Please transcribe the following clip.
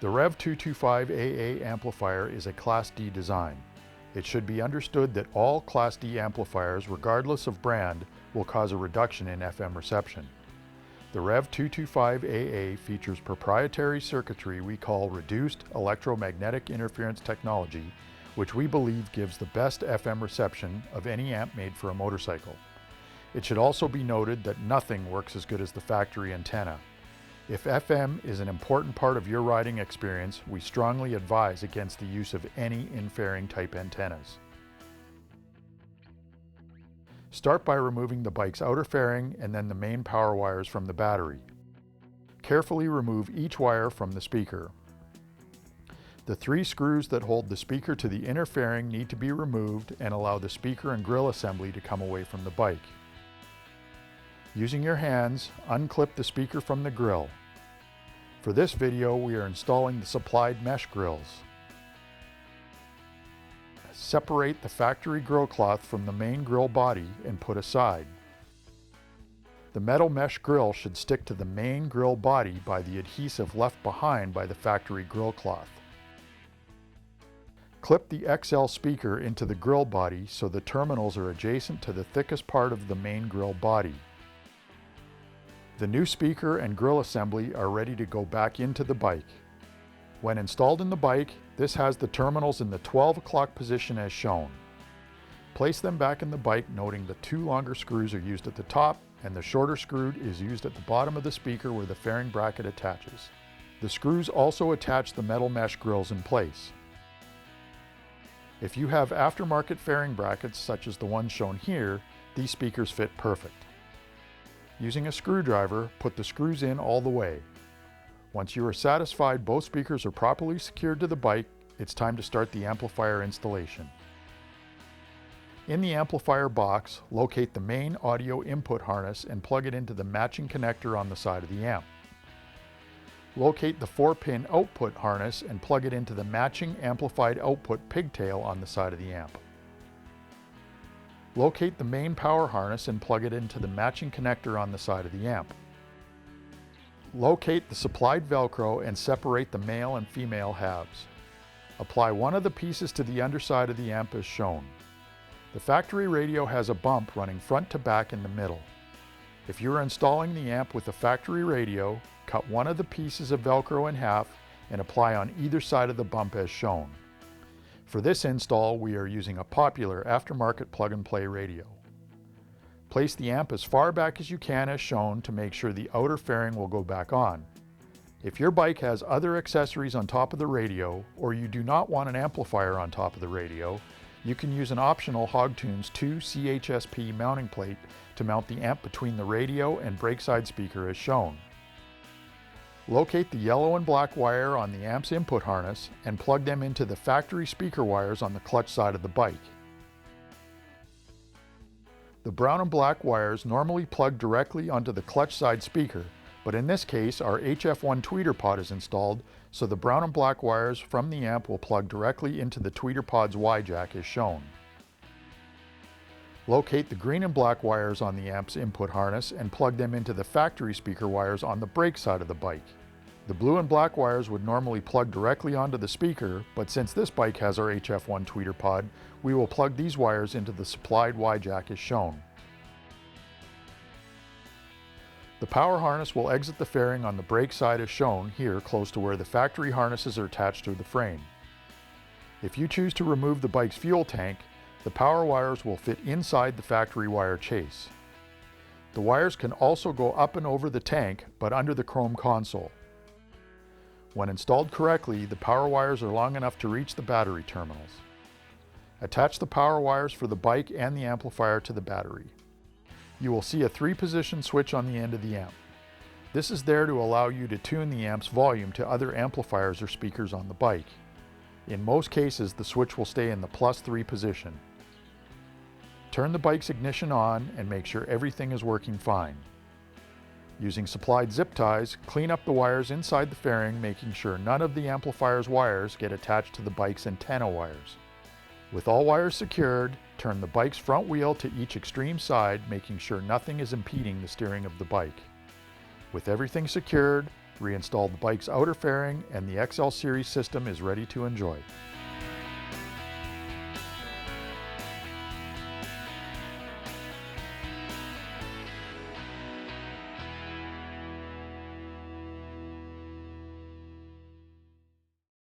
The Rev 225AA amplifier is a Class D design. It should be understood that all Class D amplifiers, regardless of brand, will cause a reduction in FM reception. The Rev 225AA features proprietary circuitry we call Reduced Electromagnetic Interference Technology, which we believe gives the best FM reception of any amp made for a motorcycle. It should also be noted that nothing works as good as the factory antenna. If FM is an important part of your riding experience, we strongly advise against the use of any in-fairing type antennas. Start by removing the bike's outer fairing and then the main power wires from the battery. Carefully remove each wire from the speaker. The 3 screws that hold the speaker to the inner fairing need to be removed and allow the speaker and grill assembly to come away from the bike. Using your hands, unclip the speaker from the grill. For this video, we are installing the supplied mesh grills. Separate the factory grill cloth from the main grill body and put aside. The metal mesh grill should stick to the main grill body by the adhesive left behind by the factory grill cloth. Clip the XL speaker into the grill body so the terminals are adjacent to the thickest part of the main grill body. The new speaker and grill assembly are ready to go back into the bike. When installed in the bike, this has the terminals in the 12 o'clock position as shown. Place them back in the bike, noting the 2 longer screws are used at the top and the shorter screw is used at the bottom of the speaker where the fairing bracket attaches. The screws also attach the metal mesh grills in place. If you have aftermarket fairing brackets such as the one shown here, these speakers fit perfect. Using a screwdriver, put the screws in all the way. Once you are satisfied both speakers are properly secured to the bike, it's time to start the amplifier installation. In the amplifier box, locate the main audio input harness and plug it into the matching connector on the side of the amp. Locate the 4-pin output harness and plug it into the matching amplified output pigtail on the side of the amp. Locate the main power harness and plug it into the matching connector on the side of the amp. Locate the supplied Velcro and separate the male and female halves. Apply one of the pieces to the underside of the amp as shown. The factory radio has a bump running front to back in the middle. If you are installing the amp with a factory radio, cut one of the pieces of Velcro in half and apply on either side of the bump as shown. For this install, we are using a popular aftermarket plug-and-play radio. Place the amp as far back as you can as shown to make sure the outer fairing will go back on. If your bike has other accessories on top of the radio, or you do not want an amplifier on top of the radio, you can use an optional Hogtunes 2 CHSP mounting plate to mount the amp between the radio and brake side speaker as shown. Locate the yellow and black wire on the amp's input harness and plug them into the factory speaker wires on the clutch side of the bike. The brown and black wires normally plug directly onto the clutch side speaker, but in this case our HF1 tweeter pod is installed, so the brown and black wires from the amp will plug directly into the tweeter pod's Y-jack as shown. Locate the green and black wires on the amp's input harness and plug them into the factory speaker wires on the brake side of the bike. The blue and black wires would normally plug directly onto the speaker, but since this bike has our HF1 tweeter pod, we will plug these wires into the supplied Y-jack as shown. The power harness will exit the fairing on the brake side as shown here, close to where the factory harnesses are attached to the frame. If you choose to remove the bike's fuel tank, the power wires will fit inside the factory wire chase. The wires can also go up and over the tank, but under the chrome console. When installed correctly, the power wires are long enough to reach the battery terminals. Attach the power wires for the bike and the amplifier to the battery. You will see a 3-position switch on the end of the amp. This is there to allow you to tune the amp's volume to other amplifiers or speakers on the bike. In most cases, the switch will stay in the +3 position. Turn the bike's ignition on and make sure everything is working fine. Using supplied zip ties, clean up the wires inside the fairing, making sure none of the amplifier's wires get attached to the bike's antenna wires. With all wires secured, turn the bike's front wheel to each extreme side, making sure nothing is impeding the steering of the bike. With everything secured, reinstalled the bike's outer fairing, and the XL Series system is ready to enjoy.